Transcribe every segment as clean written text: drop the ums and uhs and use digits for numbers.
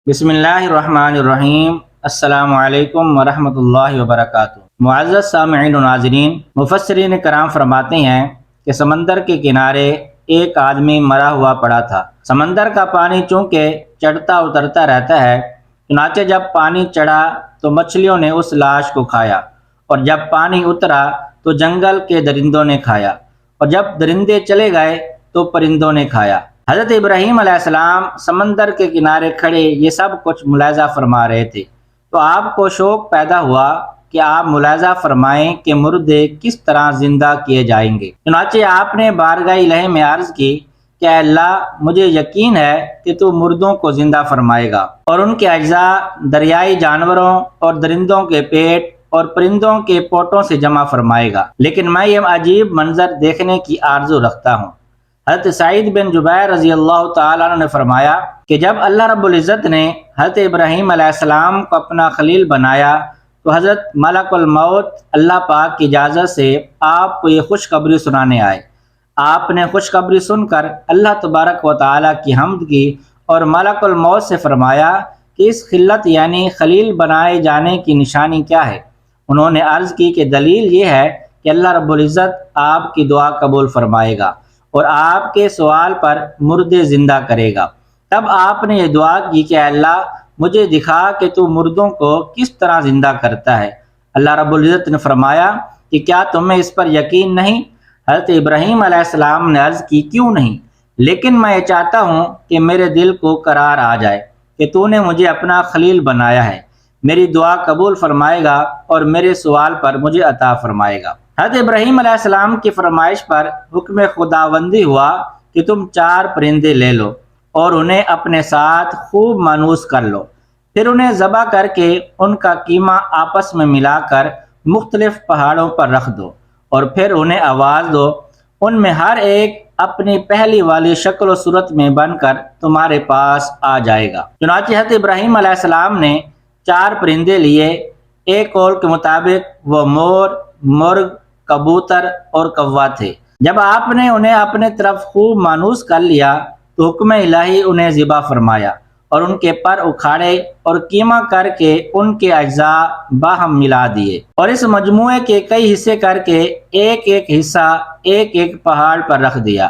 بسم اللہ الرحمن الرحیم۔ السلام علیکم ورحمۃ اللہ وبرکاتہ۔ معزز سامعین و ناظرین، مفسرین کرام فرماتے ہیں کہ سمندر کے کنارے ایک آدمی مرا ہوا پڑا تھا۔ سمندر کا پانی چونکہ چڑھتا اترتا رہتا ہے، چنانچہ جب پانی چڑھا تو مچھلیوں نے اس لاش کو کھایا، اور جب پانی اترا تو جنگل کے درندوں نے کھایا، اور جب درندے چلے گئے تو پرندوں نے کھایا۔ حضرت ابراہیم علیہ السلام سمندر کے کنارے کھڑے یہ سب کچھ ملاحظہ فرما رہے تھے، تو آپ کو شوق پیدا ہوا کہ آپ ملاحظہ فرمائیں کہ مردے کس طرح زندہ کیے جائیں گے۔ چنانچہ آپ نے بارگاہ الہی میں عرض کی کہ اے اللہ، مجھے یقین ہے کہ تو مردوں کو زندہ فرمائے گا اور ان کے اجزاء دریائی جانوروں اور درندوں کے پیٹ اور پرندوں کے پوٹوں سے جمع فرمائے گا، لیکن میں یہ عجیب منظر دیکھنے کی آرزو رکھتا ہوں۔ حضرت سعید بن جبیر رضی اللہ تعالیٰ عنہ نے فرمایا کہ جب اللہ رب العزت نے حضرت ابراہیم علیہ السلام کو اپنا خلیل بنایا تو حضرت ملک الموت اللہ پاک کی اجازت سے آپ کو یہ خوشخبری سنانے آئے۔ آپ نے خوشخبری سن کر اللہ تبارک و تعالیٰ کی حمد کی اور ملک الموت سے فرمایا کہ اس خلت یعنی خلیل بنائے جانے کی نشانی کیا ہے؟ انہوں نے عرض کی کہ دلیل یہ ہے کہ اللہ رب العزت آپ کی دعا قبول فرمائے گا اور آپ کے سوال پر مردے زندہ کرے گا۔ تب آپ نے یہ دعا کی کہ اے اللہ، مجھے دکھا کہ تو مردوں کو کس طرح زندہ کرتا ہے۔ اللہ رب العزت نے فرمایا کہ کیا تمہیں اس پر یقین نہیں؟ حضرت ابراہیم علیہ السلام نے عرض کی کیوں نہیں، لیکن میں یہ چاہتا ہوں کہ میرے دل کو قرار آ جائے کہ تو نے مجھے اپنا خلیل بنایا ہے، میری دعا قبول فرمائے گا اور میرے سوال پر مجھے عطا فرمائے گا۔ حضرت ابراہیم علیہ السلام کی فرمائش پر حکم خداوندی ہوا کہ تم 4 پرندے لے لو اور انہیں اپنے ساتھ خوب مانوس کر لو، پھر انہیں ذبح کر کے ان کا قیمہ آپس میں ملا کر مختلف پہاڑوں پر رکھ دو، اور پھر انہیں آواز دو، ان میں ہر ایک اپنی پہلی والی شکل و صورت میں بن کر تمہارے پاس آ جائے گا۔ چنانچہ حضرت ابراہیم علیہ السلام نے 4 پرندے لیے۔ ایک قول کے مطابق وہ مور، مرغ، کبوتر اور کوا تھے۔ جب آپ نے انہیں اپنے طرف خوب مانوس کر لیا تو حکم الہی انہیں ذبح فرمایا اور ان کے پر اکھاڑے اور قیمہ کر کے ان کے اجزاء باہم ملا دیے، اور اس مجموعے کے کئی حصے کر کے ایک ایک حصہ ایک ایک پہاڑ پر رکھ دیا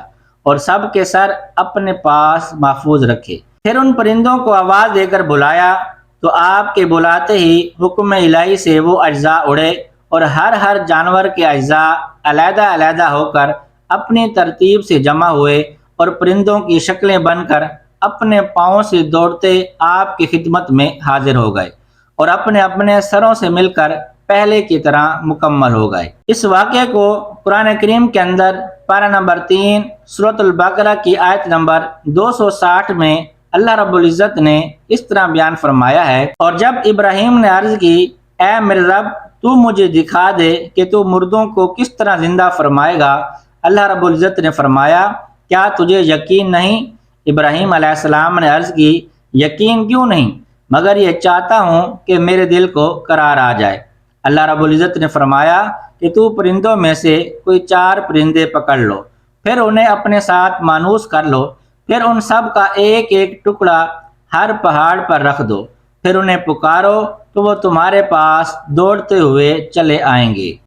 اور سب کے سر اپنے پاس محفوظ رکھے۔ پھر ان پرندوں کو آواز دے کر بلایا تو آپ کے بلاتے ہی حکم الہی سے وہ اجزاء اڑے اور ہر جانور کے اجزاء علیحدہ علیحدہ ہو کر اپنی ترتیب سے جمع ہوئے اور پرندوں کی شکلیں بن کر اپنے پاؤں سے دوڑتے آپ کی خدمت میں حاضر ہو گئے اور اپنے اپنے سروں سے مل کر پہلے کی طرح مکمل ہو گئے۔ اس واقعے کو قرآن کریم کے اندر پارہ نمبر 3 سورۃ البقرہ کی آیت نمبر 260 میں اللہ رب العزت نے اس طرح بیان فرمایا ہے، اور جب ابراہیم نے عرض کی اے میرے رب، تو مجھے دکھا دے کہ تو مردوں کو کس طرح زندہ فرمائے گا، اللہ رب العزت نے فرمایا کیا تجھے یقین نہیں؟ ابراہیم علیہ السلام نے عرض کی یقین کیوں نہیں، مگر یہ چاہتا ہوں کہ میرے دل کو قرار آ جائے۔ اللہ رب العزت نے فرمایا کہ تو پرندوں میں سے کوئی 4 پرندے پکڑ لو، پھر انہیں اپنے ساتھ مانوس کر لو، پھر ان سب کا ایک ایک ٹکڑا ہر پہاڑ پر رکھ دو، پھر انہیں پکارو تو وہ تمہارے پاس دوڑتے ہوئے چلے آئیں گے۔